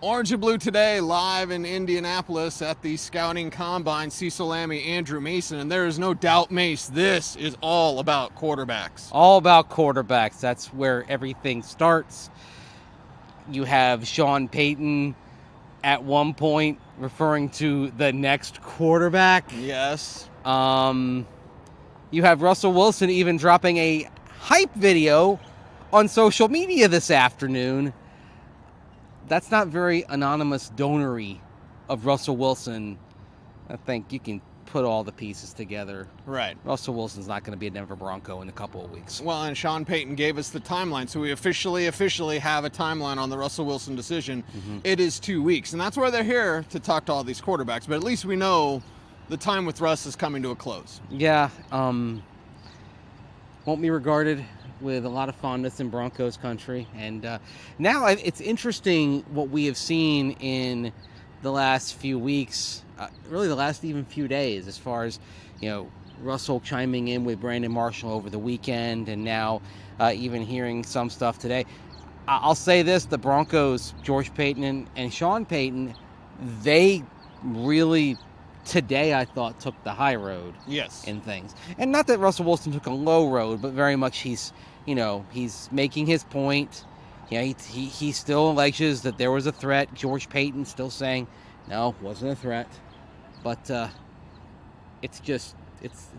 Orange and Blue today, live in Indianapolis at the Scouting Combine. Cecil, Lammey, Andrew Mason, and there is no doubt, Mace, this is all about quarterbacks. All about quarterbacks. That's where everything starts. You have Sean Payton at one point referring to the next quarterback. Yes. You have Russell Wilson even dropping a hype video on social media this afternoon. That's not very anonymous donory of Russell Wilson. I think you can put all the pieces together. Right. Russell Wilson's not going to be a Denver Bronco in a couple of weeks. Well, and Sean Payton gave us the timeline, so we officially have a timeline on the Russell Wilson decision. Mm-hmm. It is 2 weeks, and that's why they're here to talk to all these quarterbacks. But at least we know the time with Russ is coming to a close. Yeah. Won't be regarded with a lot of fondness in Broncos country. And now it's interesting what we have seen in the last few weeks, really the last even few days, as far as, Russell chiming in with Brandon Marshall over the weekend, and now even hearing some stuff today. I'll say this, the Broncos, George Payton and Sean Payton, they really today, I thought, took the high road. Yes. In things. And not that Russell Wilson took a low road, but very much he's making his point. He still alleges that there was a threat. George Payton still saying, no, wasn't a threat. But it's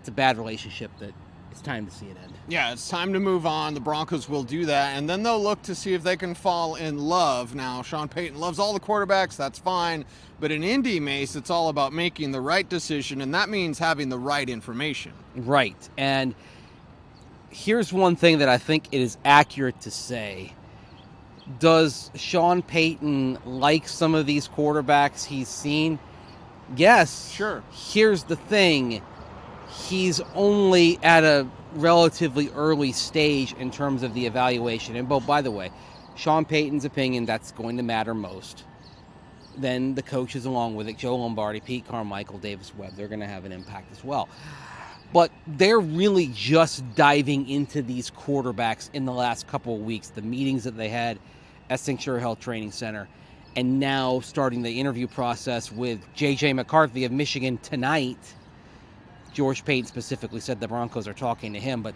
a bad relationship that it's time to see it end. Yeah, it's time to move on. The Broncos will do that, and then they'll look to see if they can fall in love. Now, Sean Payton loves all the quarterbacks. That's fine. But in Indy, Mace, it's all about making the right decision, and that means having the right information. Right. And here's one thing that I think it is accurate to say. Does Sean Payton like some of these quarterbacks he's seen? Yes. Sure. Here's the thing. He's only at a relatively early stage in terms of the evaluation. And, by the way, Sean Payton's opinion, that's going to matter most. Then the coaches along with it, Joe Lombardi, Pete Carmichael, Davis Webb, they're going to have an impact as well. But they're really just diving into these quarterbacks in the last couple of weeks, the meetings that they had at St. Health Training Center, and now starting the interview process with J.J. McCarthy of Michigan tonight. George Payton specifically said the Broncos are talking to him, but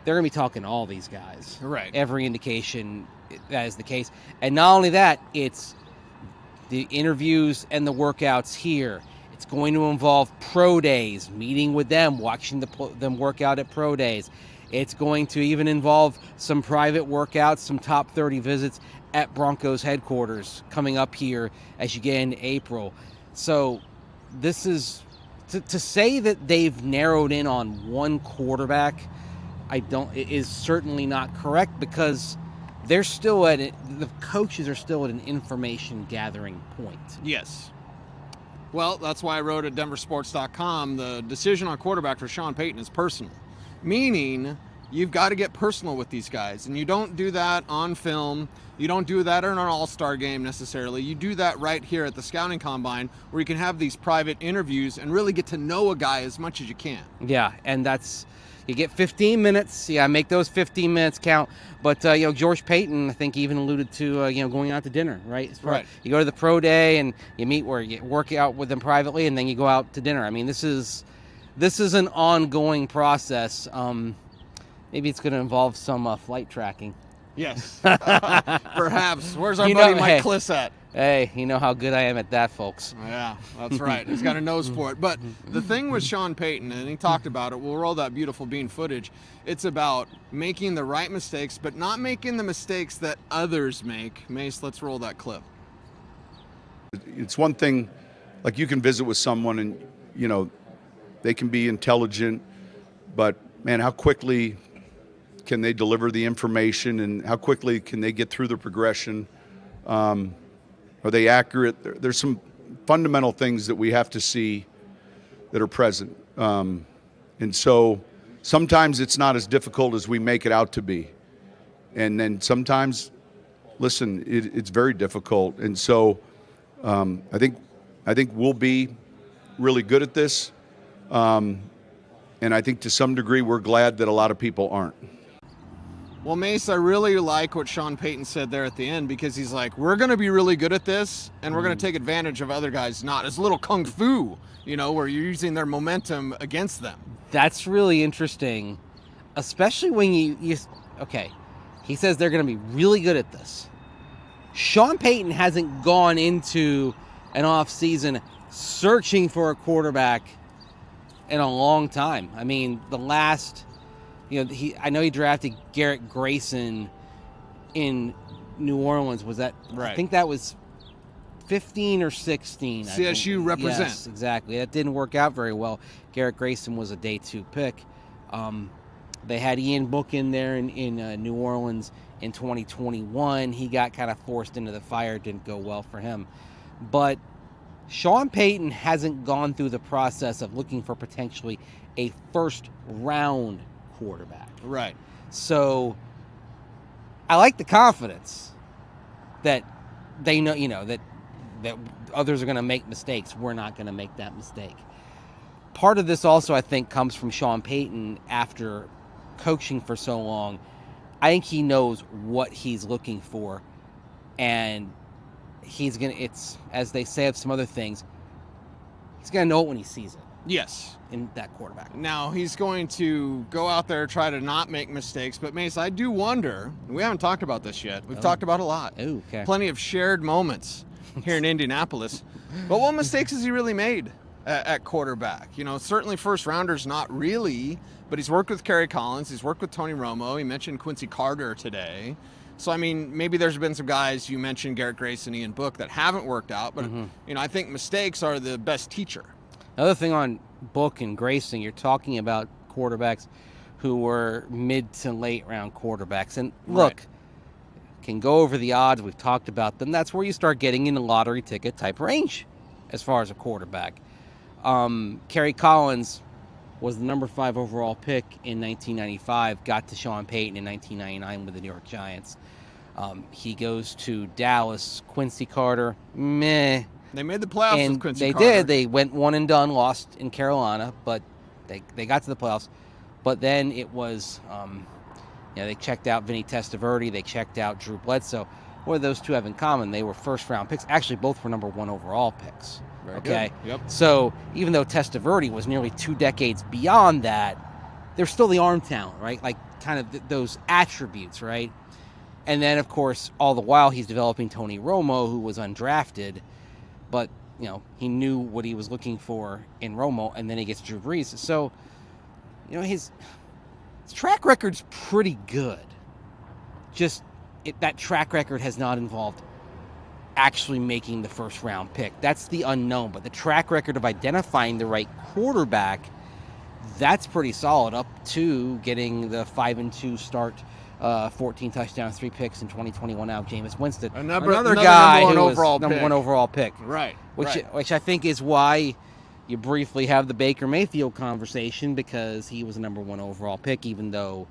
they're going to be talking to all these guys. Right. Every indication that is the case. And not only that, it's the interviews and the workouts here. It's going to involve pro days, meeting with them, watching them work out at pro days. It's going to even involve some private workouts, some top 30 visits at Broncos headquarters coming up here as you get into April. So this is... To say that they've narrowed in on one quarterback, is certainly not correct, because they're still the coaches are still at an information gathering point. Yes. Well, that's why I wrote at denversports.com, the decision on quarterback for Sean Payton is personal. Meaning, you've got to get personal with these guys, and you don't do that on film. You don't do that in an all-star game necessarily. You do that right here at the Scouting Combine, where you can have these private interviews and really get to know a guy as much as you can. Yeah, and you get 15 minutes. Yeah, make those 15 minutes count. But, George Payton, I think, even alluded to, going out to dinner, right? Right. You go to the pro day and you meet where you work out with them privately, and then you go out to dinner. I mean, this is an ongoing process. Maybe it's going to involve some flight tracking. Yes. Perhaps. Where's our buddy Mike Kliss at? Hey, you know how good I am at that, folks. Yeah, that's right. He's got a nose for it. But the thing with Sean Payton, and he talked about it, we'll roll that beautiful bean footage, it's about making the right mistakes, but not making the mistakes that others make. Mace, let's roll that clip. It's one thing, like you can visit with someone and, they can be intelligent, but, man, how quickly can they deliver the information, and how quickly can they get through the progression? Are they accurate? There's some fundamental things that we have to see that are present. And so sometimes it's not as difficult as we make it out to be. And then sometimes, listen, it's very difficult. And so I think we'll be really good at this. And I think to some degree we're glad that a lot of people aren't. Well, Mace, I really like what Sean Payton said there at the end, because he's like, we're going to be really good at this, and we're going to take advantage of other guys not. It's a little kung fu, where you're using their momentum against them. That's really interesting, especially when you okay, he says they're going to be really good at this. Sean Payton hasn't gone into an offseason searching for a quarterback in a long time. I mean, the last, I know he drafted Garrett Grayson in New Orleans. Was that right? I think that was 15 or 16. CSU represent. Yes, exactly. That didn't work out very well. Garrett Grayson was a day 2 pick. They had Ian Book in there in New Orleans in 2021. He got kind of forced into the fire. Didn't go well for him. But Sean Payton hasn't gone through the process of looking for potentially a first-round quarterback. Right. So I like the confidence that they know, that others are going to make mistakes. We're not going to make that mistake. Part of this also, I think, comes from Sean Payton after coaching for so long. I think he knows what he's looking for, and he's going to, it's, as they say of some other things, he's going to know it when he sees it. Yes. In that quarterback. Now, he's going to go out there, try to not make mistakes. But, Mace, I do wonder, we haven't talked about this yet. We've talked about a lot. Oh, okay. Plenty of shared moments here in Indianapolis. But what mistakes has he really made at quarterback? Certainly first rounders, not really. But he's worked with Kerry Collins. He's worked with Tony Romo. He mentioned Quincy Carter today. So, I mean, maybe there's been some guys, you mentioned Garrett Grayson, Ian Book, that haven't worked out. But, I think mistakes are the best teacher. Another thing on Book and Grayson, you're talking about quarterbacks who were mid to late round quarterbacks. And look, can go over the odds. We've talked about them. That's where you start getting in the lottery ticket type range as far as a quarterback. Kerry Collins was the number 5 overall pick in 1995, got to Sean Payton in 1999 with the New York Giants. He goes to Dallas. Quincy Carter, meh. They made the playoffs with Quincy Carter. They did. They went one and done, lost in Carolina, but they got to the playoffs. But then it was, they checked out Vinny Testaverde. They checked out Drew Bledsoe. What do those two have in common? They were first-round picks. Actually, both were number 1 overall picks. Very okay. Good. Yep. So even though Testaverde was nearly 2 decades beyond that, there's still the arm talent, right? Like kind of those attributes, right? And then, of course, all the while he's developing Tony Romo, who was undrafted. But, he knew what he was looking for in Romo, and then he gets Drew Brees. So, his track record's pretty good. Just that track record has not involved actually making the first-round pick. That's the unknown. But the track record of identifying the right quarterback, that's pretty solid, up to getting the 5-2 start. 14 touchdowns, 3 picks in 2021 out of Jameis Winston. Another guy who was number 1 overall pick. Right. Which I think is why you briefly have the Baker Mayfield conversation, because he was a number 1 overall pick, even though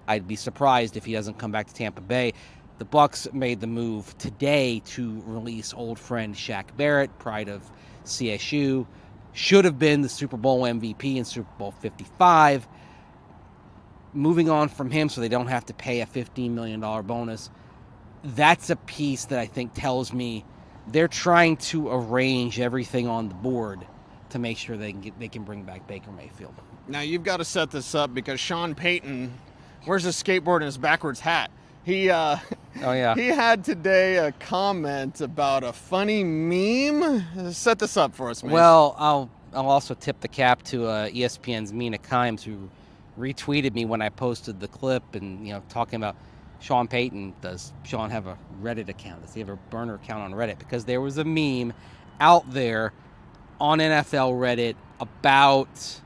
I'd be surprised if he doesn't come back to Tampa Bay. The Bucs made the move today to release old friend Shaq Barrett, pride of CSU. Should have been the Super Bowl MVP in Super Bowl 55. Moving on from him so they don't have to pay a $15 million bonus. That's a piece that I think tells me they're trying to arrange everything on the board to make sure they can bring back Baker Mayfield. Now, you've got to set this up because Sean Payton, where's his skateboard and his backwards hat? He had today a comment about a funny meme. Set this up for us, man. Well, I'll also tip the cap to ESPN's Mina Kimes, who retweeted me when I posted the clip and, talking about Sean Payton. Does Sean have a Reddit account? Does he have a burner account on Reddit? Because there was a meme out there on NFL Reddit about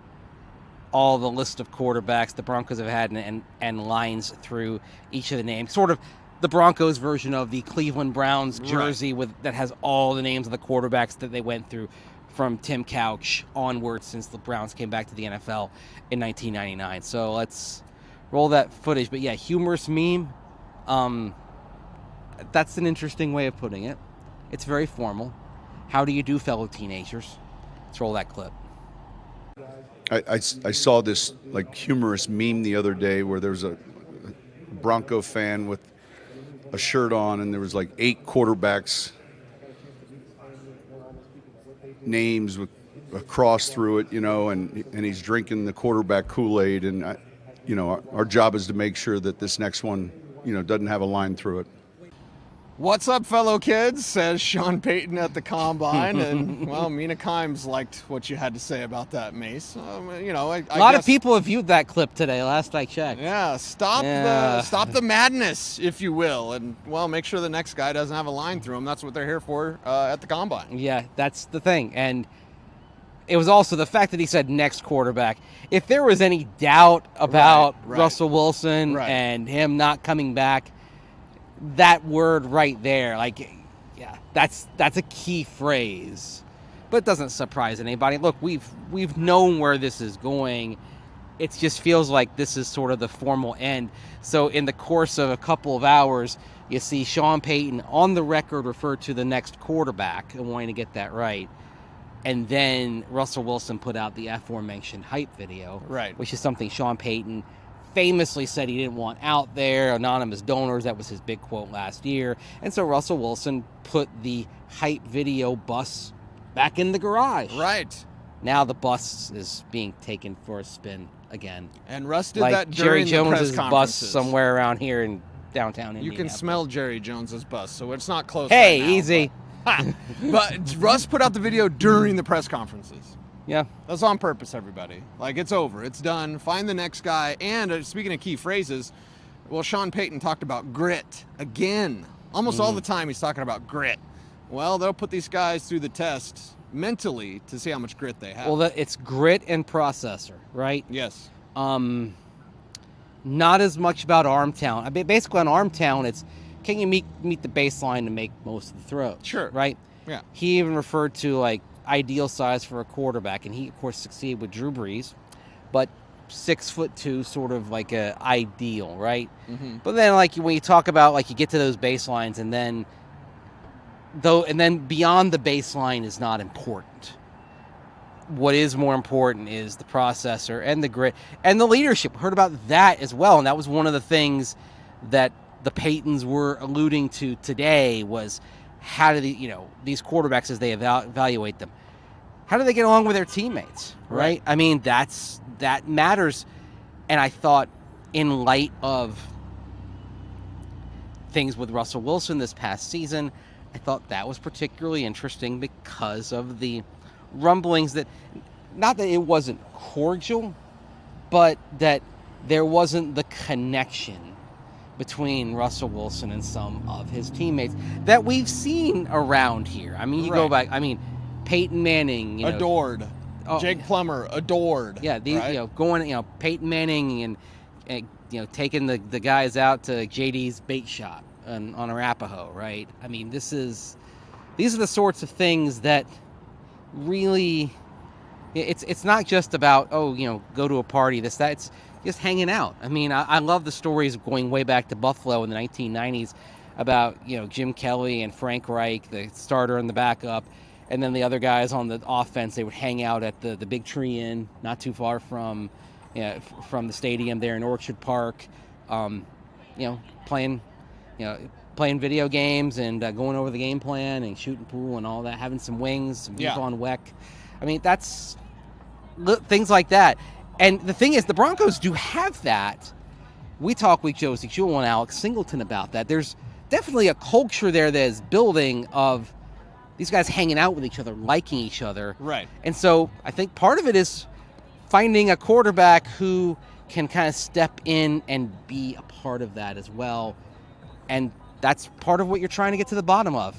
all the list of quarterbacks the Broncos have had and lines through each of the names. Sort of the Broncos version of the Cleveland Browns jersey that has all the names of the quarterbacks that they went through from Tim Couch onward since the Browns came back to the NFL in 1999. So let's roll that footage. But yeah, humorous meme. That's an interesting way of putting it. It's very formal. How do you do, fellow teenagers? Let's roll that clip. I saw this humorous meme the other day where there's a Bronco fan with a shirt on, and there was like 8 quarterbacks names with a cross through it, and he's drinking the quarterback Kool-Aid, and our job is to make sure that this next one, doesn't have a line through it. What's up, fellow kids? Says Sean Payton at the combine, and well, Mina Kimes liked what you had to say about that, Mace. A lot of people have viewed that clip today. Last I checked. Yeah, stop the madness, if you will, and well, make sure the next guy doesn't have a line through him. That's what they're here for at the combine. Yeah, that's the thing, and it was also the fact that he said next quarterback. If there was any doubt about Russell Wilson and him not coming back, that word right there, that's a key phrase. But it doesn't surprise anybody. Look, we've known where this is going. It just feels like this is sort of the formal end. So in the course of a couple of hours, you see Sean Payton on the record refer to the next quarterback and wanting to get that right. And then Russell Wilson put out the aforementioned hype video, which is something Sean Payton famously said he didn't want out there, anonymous donors. That was his big quote last year. And so Russell Wilson put the hype video bus back in the garage. Right. Now the bus is being taken for a spin again. And Russ did like that during Jerry the press Jones's bus conferences. somewhere around here in downtown Indianapolis. You can smell Jerry Jones's bus, so it's not close. Hey, right now, easy. But Russ put out the video during the press conferences. Yeah. That's on purpose, everybody. It's over. It's done. Find the next guy. And speaking of key phrases, well, Sean Payton talked about grit again. Almost all the time he's talking about grit. Well, they'll put these guys through the test mentally to see how much grit they have. Well, it's grit and processor, right? Yes. Not as much about arm talent. I mean, basically on arm talent, it's can you meet the baseline to make most of the throws? Sure. Right? Yeah. He even referred to ideal size for a quarterback, and he of course succeeded with Drew Brees, but 6'2", sort of like a ideal, right? Mm-hmm. But then when you talk about you get to those baselines, and then beyond the baseline is not important. What is more important is the processor and the grit and the leadership. Heard about that as well, and that was one of the things that the Paytons were alluding to today was how do these quarterbacks, as they evaluate them, how do they get along with their teammates, right? I mean, that matters. And I thought in light of things with Russell Wilson this past season, I thought that was particularly interesting because of the rumblings that, not that it wasn't cordial, but that there wasn't the connection between Russell Wilson and some of his teammates that we've seen around here. I mean, you go back, Peyton Manning, adored. Jake Plummer, adored. Yeah, Peyton Manning and taking the guys out to JD's bait shop on Arapahoe, right? I mean, these are the sorts of things that really, it's not just about go to a party, it's just hanging out. I mean, I love the stories going way back to Buffalo in the 1990s about Jim Kelly and Frank Reich, the starter and the backup, and then the other guys on the offense. They would hang out at the Big Tree Inn, not too far from the stadium there in Orchard Park, playing video games and going over the game plan and shooting pool and all that, having some wings, some beef on Weck. I mean, that's things like that. And the thing is, the Broncos do have that. We talk with Josey, Jewell, and Alex Singleton about that. There's definitely a culture there that is building of these guys hanging out with each other, liking each other. Right. And so I think part of it is finding a quarterback who can kind of step in and be a part of that as well. And that's part of what you're trying to get to the bottom of.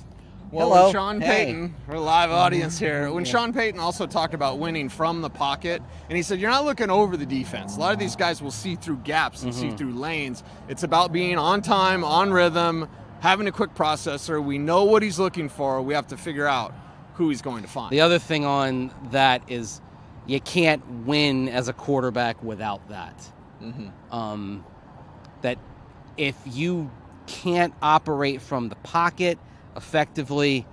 Well, hello. When Sean Payton, we're a live audience here. When Sean Payton also talked about winning from the pocket, and he said, you're not looking over the defense. A lot of these guys will see through gaps and see through lanes. It's about being on time, on rhythm, having a quick processor. We know what he's looking for. We have to figure out who he's going to find. The other thing on that is you can't win as a quarterback without that. That if you can't operate from the pocket effectively,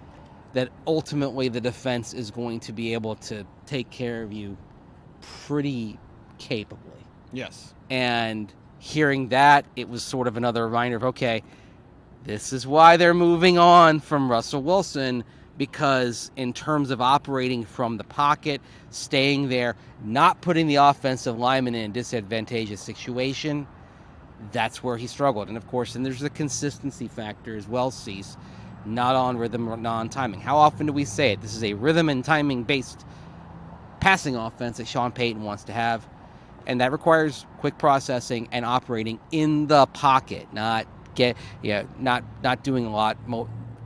that ultimately the defense is going to be able to take care of you pretty capably. Yes. And hearing that, it was sort of another reminder of, okay, this is why they're moving on from Russell Wilson, because in terms of operating from the pocket, staying there, not putting the offensive lineman in a disadvantageous situation, that's where he struggled. And of course, and there's the consistency factor as well, Cease, not on rhythm or not on timing. How often do we say it? This is a rhythm and timing based passing offense that Sean Payton wants to have, and that requires quick processing and operating in the pocket, not doing a lot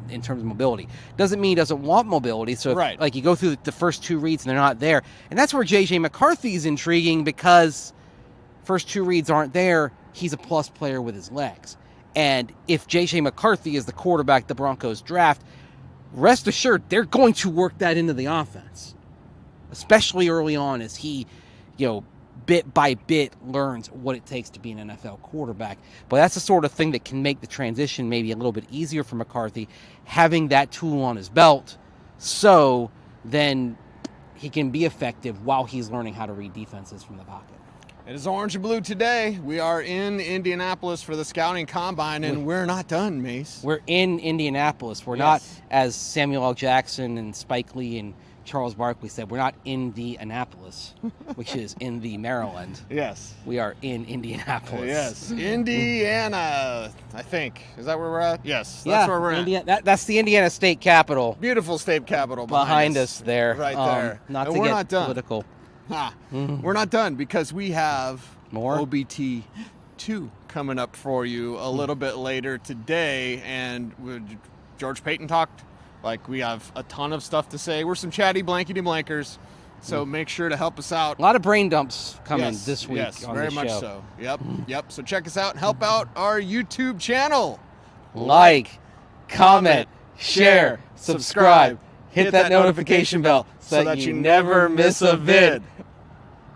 in terms of mobility. Doesn't mean he doesn't want mobility. So if, like, you go through the first two reads and they're not there, and that's where J.J. McCarthy is intriguing, because first two reads aren't there, he's a plus player with his legs. And if J.J. McCarthy is the quarterback the Broncos draft, rest assured they're going to work that into the offense, especially early on as he, bit by bit learns what it takes to be an NFL quarterback. But that's the sort of thing that can make the transition maybe a little bit easier for McCarthy, having that tool on his belt, so then he can be effective while he's learning how to read defenses from the pocket. It is orange and blue today. We are in Indianapolis for the scouting combine, and we're not done, Mace. We're in Indianapolis. We're not, as Samuel L. Jackson and Spike Lee and Charles Barkley said, we're not in the Annapolis, which is in the Maryland. Yes. We are in Indianapolis. Yes. Indiana, I think. Is that where we're at? Yes. That's where we're at. That's the Indiana state capitol. Beautiful state capitol behind us there. Right there. Not and to we're get not done. political. We're not done, because we have more OBT 2 coming up for you a little bit later today. And George Payton talked. Like, we have a ton of stuff to say. We're some chatty blankety blankers, so make sure to help us out. A lot of brain dumps coming this week on the show. Very much so. Yep. So check us out and help out our YouTube channel. Like, comment, share, subscribe, hit that notification bell so that you never miss a vid.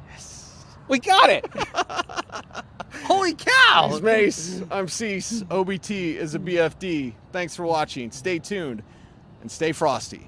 Yes. We got it. Holy cow. He's Mace. I'm Cease. OBT is a BFD. Thanks for watching. Stay tuned. And stay frosty.